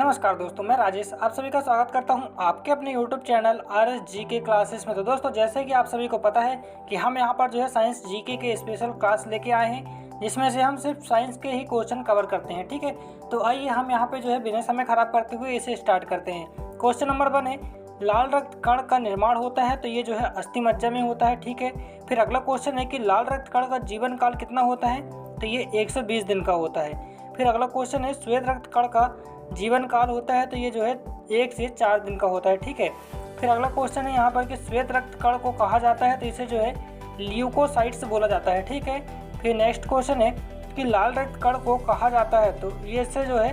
नमस्कार दोस्तों, मैं राजेश आप सभी का स्वागत करता हूं आपके अपने YouTube channel RS GK classes में। तो दोस्तों, जैसे कि आप सभी को पता है कि हम यहां पर जो है साइंस जीके के स्पेशल क्लास लेके आए हैं, जिसमें से हम सिर्फ साइंस के ही क्वेश्चन कवर करते हैं। ठीक है, तो आइए हम यहां पे जो है बिना समय खराब करते हुए इसे स्टार्ट करते हैं। क्वेश्चन नंबर 1 है, लाल रक्त कण का निर्माण होता है तो ये जो है अस्थि मज्जा में होता है। ठीक है, फिर अगला क्वेश्चन है कि लाल रक्त कण का जीवन काल कितना होता है, तो ये 120 दिन का होता है। फिर अगला क्वेश्चन है, श्वेत रक्त कण का जीवन काल होता है तो ये जो है 1 से 4 दिन का होता है। ठीक है, फिर अगला क्वेश्चन है यहाँ पर कि श्वेत रक्त कण को कहा जाता है तो इसे जो है ल्यूकोसाइट्स बोला जाता है। ठीक है, फिर नेक्स्ट क्वेश्चन है कि लाल रक्त कण को कहा जाता है तो ये इससे जो है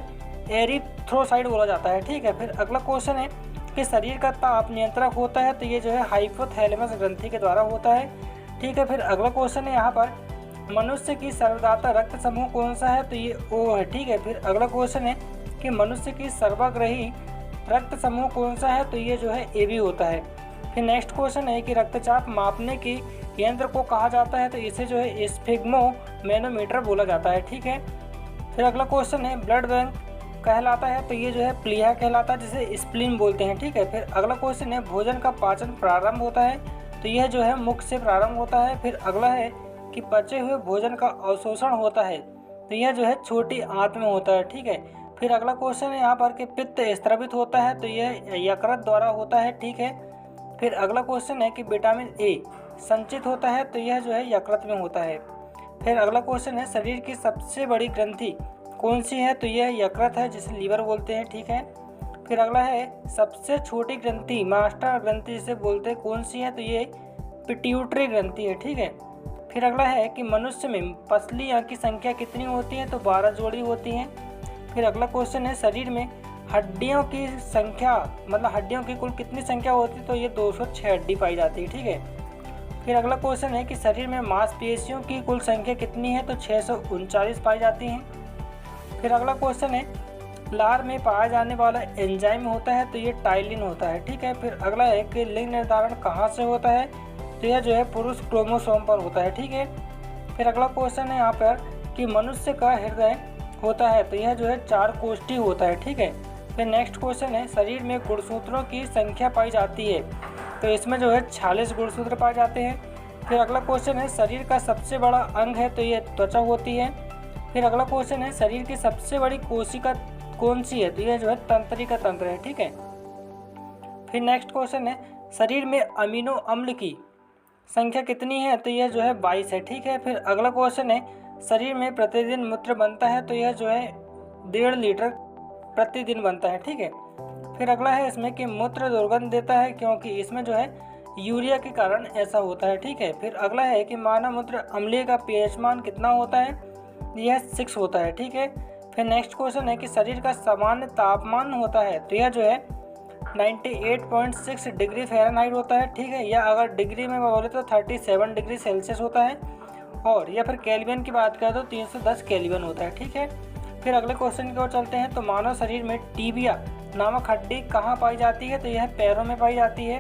एरिथ्रोसाइट बोला जाता है। ठीक है, फिर अगला क्वेश्चन है कि शरीर का ताप नियंत्रक होता है तो ये जो है हाइपोथैलेमस ग्रंथि के द्वारा होता है। ठीक है, फिर अगला क्वेश्चन है यहाँ पर मनुष्य की सर्वदाता रक्त समूह कौन सा है, तो ये O है। ठीक है, फिर अगला क्वेश्चन है कि मनुष्य की सर्वाग्रही रक्त समूह कौन सा है, तो ये जो है AB होता है। फिर नेक्स्ट क्वेश्चन है कि रक्तचाप मापने के यंत्र को कहा जाता है तो इसे जो है स्फिग्मोमैनोमीटर बोला जाता है। ठीक है, फिर अगला क्वेश्चन है ब्लड बैंक कहलाता है तो ये जो है प्लीहा कहलाता है, जिसे स्प्लीन बोलते हैं। ठीक है, फिर अगला क्वेश्चन है भोजन का पाचन प्रारंभ होता है तो यह जो है मुख से प्रारंभ होता है। फिर अगला है कि पचे हुए भोजन का अवशोषण होता है तो यह जो है छोटी आंत में होता है। ठीक है, फिर अगला क्वेश्चन है यहाँ पर कि पित्त स्रावित होता है तो यह यकृत द्वारा होता है। ठीक है, फिर अगला क्वेश्चन है कि विटामिन A संचित होता है तो यह जो है यकृत में होता है। फिर अगला क्वेश्चन है शरीर की सबसे बड़ी ग्रंथि कौन सी है, तो यह यकृत है, जिसे लीवर बोलते हैं। ठीक है, फिर अगला है सबसे छोटी ग्रंथि मास्टर ग्रंथि जिसे बोलते हैं कौन सी है, तो ये पिट्यूटरी ग्रंथि है। ठीक है, फिर अगला है कि मनुष्य में पसलियाँ की संख्या कितनी होती है, तो 12 जोड़ी होती हैं। फिर अगला क्वेश्चन है शरीर में हड्डियों की संख्या मतलब हड्डियों की कुल कितनी संख्या होती है, तो ये 206 हड्डी पाई जाती है। ठीक है, फिर अगला क्वेश्चन है कि शरीर में मांसपेशियों की कुल संख्या कितनी है, तो 639 पाई जाती हैं। फिर अगला क्वेश्चन है लार में पाया जाने वाला एंजाइम होता है तो ये टाइलिन होता है। ठीक है, फिर अगला है कि लिंग निर्धारण कहाँ से होता है, तो यह जो है पुरुष क्रोमोसोम पर होता है। ठीक है, फिर अगला क्वेश्चन है यहाँ पर कि मनुष्य का हृदय होता है तो यह जो है 4 कोष्ठी होता है। ठीक है, फिर नेक्स्ट क्वेश्चन है शरीर में गुणसूत्रों की संख्या पाई जाती है तो इसमें जो है 46 गुणसूत्र पाए जाते हैं। फिर अगला क्वेश्चन है शरीर का सबसे बड़ा अंग है तो यह त्वचा होती है। फिर अगला क्वेश्चन है शरीर की सबसे बड़ी कोशिका कौन सी है, तो यह जो है तंत्रिका तंत्र है। ठीक है, फिर नेक्स्ट क्वेश्चन है शरीर में अमीनो अम्ल की संख्या कितनी है, तो यह जो है 22 है। ठीक है, फिर अगला क्वेश्चन है शरीर में प्रतिदिन मूत्र बनता है तो यह जो है 1.5 लीटर प्रतिदिन बनता है। ठीक है, फिर अगला है इसमें कि मूत्र दुर्गंध देता है क्योंकि इसमें जो है यूरिया के कारण ऐसा होता है। ठीक है, फिर अगला है कि मानव मूत्र अम्लीय का pH मान कितना होता है, यह 6 होता है। ठीक है, फिर नेक्स्ट क्वेश्चन है कि शरीर का सामान्य तापमान होता है तो यह जो है 98.6 डिग्री फ़ारेनहाइट होता है। ठीक है, या अगर डिग्री में बोले तो 37 डिग्री सेल्सियस होता है, और या फिर केल्विन की बात करें तो 310 केल्विन होता है। ठीक है, फिर अगले क्वेश्चन की ओर चलते हैं तो मानव शरीर में टीबिया नामक हड्डी कहाँ पाई जाती है, तो यह पैरों में पाई जाती है।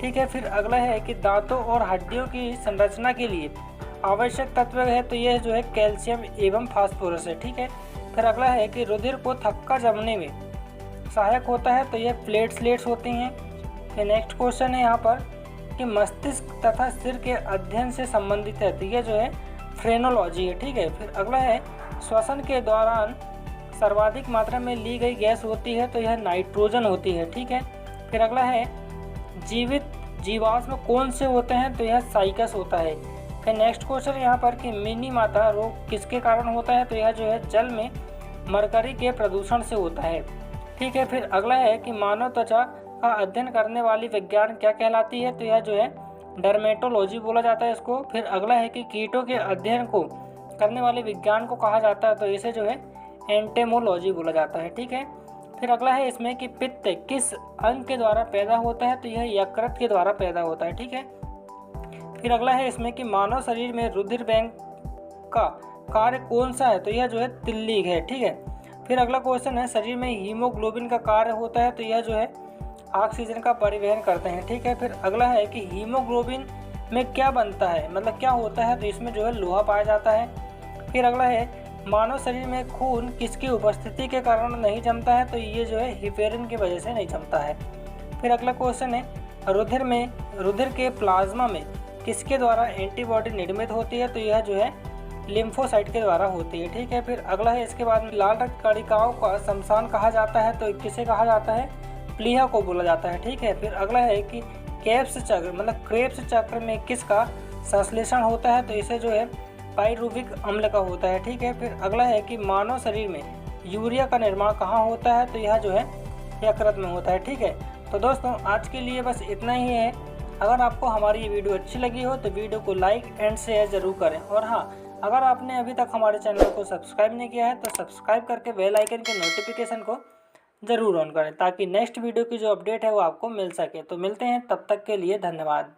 ठीक है, फिर अगला है कि दांतों और हड्डियों की संरचना के लिए आवश्यक तत्व है तो यह जो है कैल्शियम एवं फास्फोरस है। ठीक है, फिर अगला है कि रुधिर को थक्का जमने में सहायक होता है तो यह प्लेटलेट्स होती हैं। फिर नेक्स्ट क्वेश्चन है यहाँ पर कि मस्तिष्क तथा सिर के अध्ययन से संबंधित है तो यह जो है फ्रेनोलॉजी है। ठीक है, फिर अगला है श्वसन के दौरान सर्वाधिक मात्रा में ली गई गैस होती है तो यह नाइट्रोजन होती है। ठीक है, फिर अगला है जीवित जीवाश्म कौन से होते हैं, तो यह साइकस होता है। फिर नेक्स्ट क्वेश्चन यहाँ पर कि मिनी माता रोग किसके कारण होता है, तो यह जो है जल में मरकरी के प्रदूषण से होता है। ठीक है, फिर अगला है कि मानव त्वचा का अध्ययन करने वाली विज्ञान क्या कहलाती है, तो यह जो है डर्मेटोलॉजी बोला जाता है इसको। फिर अगला है कि कीटों के अध्ययन को करने वाले विज्ञान को कहा जाता है तो इसे जो है एंटेमोलॉजी बोला जाता है। ठीक है, फिर अगला है इसमें कि पित्त किस अंग के द्वारा पैदा होता है, तो यह यकृत के द्वारा पैदा होता है। ठीक है, फिर अगला है इसमें कि मानव शरीर में रुधिर बैंक का कार्य कौन सा है, तो यह जो है तिल्ली है। ठीक है, फिर अगला क्वेश्चन है शरीर में हीमोग्लोबिन का कार्य होता है तो यह जो है ऑक्सीजन का परिवहन करते हैं। ठीक है, फिर अगला है कि हीमोग्लोबिन में क्या बनता है मतलब क्या होता है, तो इसमें जो है लोहा पाया जाता है। फिर अगला है मानव शरीर में खून किसकी उपस्थिति के कारण नहीं जमता है? तो ये जो है हिपेरिन की वजह से नहीं जमता है। फिर अगला क्वेश्चन है, रुधिर के प्लाज्मा में किसके द्वारा एंटीबॉडी निर्मित होती है? तो यह जो है लिम्फोसाइट के द्वारा होती है। ठीक है। फिर अगला है, इसके बाद में लाल रक्त कणिकाओं का शमशान कहा जाता है? तो किसे कहा जाता है? प्लीहा को बोला जाता है। ठीक है। फिर अगला है कि क्रेब्स चक्र में किसका संश्लेषण होता है? तो इसे जो है पाइरुविक अम्ल का होता है। ठीक है। फिर अगला है कि मानव शरीर में यूरिया का निर्माण कहाँ होता है? तो यह जो है यकृत में होता है। ठीक है। तो दोस्तों आज के लिए बस इतना ही है। अगर आपको हमारी ये वीडियो अच्छी लगी हो तो वीडियो को लाइक एंड शेयर ज़रूर करें। और हाँ, अगर आपने अभी तक हमारे चैनल को सब्सक्राइब नहीं किया है तो सब्सक्राइब करके बेल आइकन के नोटिफिकेशन को ज़रूर ऑन करें, ताकि नेक्स्ट वीडियो की जो अपडेट है वो आपको मिल सके। तो मिलते हैं, तब तक के लिए धन्यवाद।